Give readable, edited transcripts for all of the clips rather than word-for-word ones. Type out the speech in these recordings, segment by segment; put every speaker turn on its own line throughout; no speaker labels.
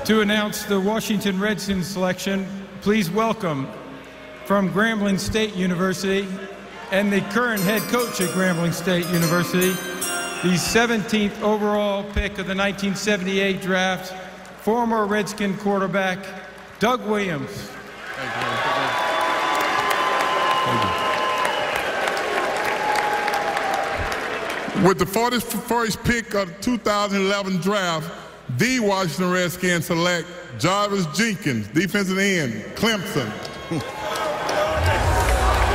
To announce the Washington Redskins selection, please welcome from Grambling State University and the current head coach at Grambling State University, the 17th overall pick of the 1978 draft, former Redskin quarterback, Doug Williams.
With the 41st pick of the 2011 draft, the Washington Redskins select Jarvis Jenkins, defensive end, Clemson.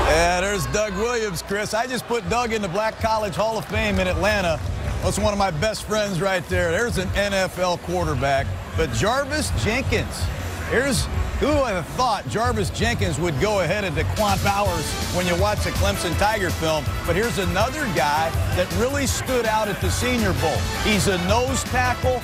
Yeah, there's Doug Williams, Chris. I just put Doug in the Black College Hall of Fame in Atlanta. That's one of my best friends right there. There's an NFL quarterback. But Jarvis Jenkins, who would have thought Jarvis Jenkins would go ahead of Daquan Bowers when you watch the Clemson Tiger film? But here's another guy that really stood out at the Senior Bowl. He's a nose tackle,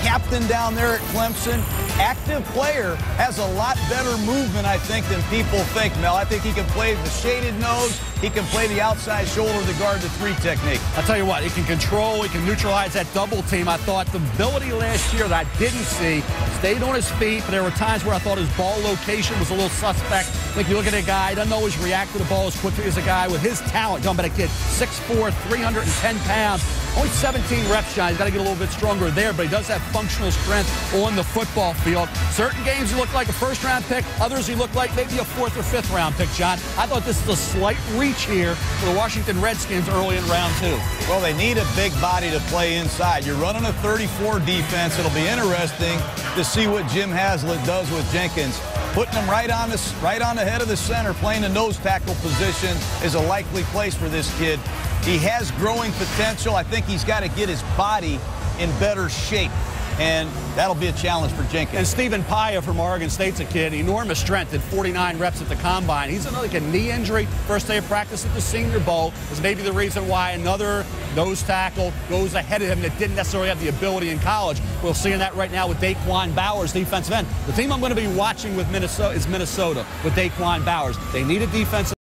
captain down there at Clemson, active player, has a lot better movement, I think, than people think, Mel. I think he can play the shaded nose. He can play the outside shoulder to guard the three technique.
I'll tell you what, he can control, he can neutralize that double team. I thought the ability last year that I didn't see, stayed on his feet, but there were times where I thought his ball location was a little suspect. Like, you look at a guy, doesn't always react to the ball as quickly as a guy with his talent. Talking about a kid, 6'4", 310 pounds, only 17 reps, John. He's got to get a little bit stronger there, but he does have functional strength on the football field. Certain games he looked like a first-round pick, others he looked like maybe a fourth or fifth-round pick, John. I thought this is a slight reach here for the Washington Redskins early in round 2.
Well, they need a big body to play inside. You're running a 34 defense. It'll be interesting to see what Jim Haslett does with Jenkins. Putting him right on the head of the center, playing the nose tackle position is a likely place for this kid. He has growing potential. I think he's got to get his body in better shape, and that'll be a challenge for Jenkins.
And Stephen Paya from Oregon State's a kid, enormous strength, at 49 reps at the combine. He's like a knee injury. First day of practice at the Senior Bowl is maybe the reason why another nose tackle goes ahead of him that didn't necessarily have the ability in college. We're seeing that right now with Daquan Bowers, defensive end. The team I'm going to be watching with Minnesota is Minnesota with Daquan Bowers. They need a defensive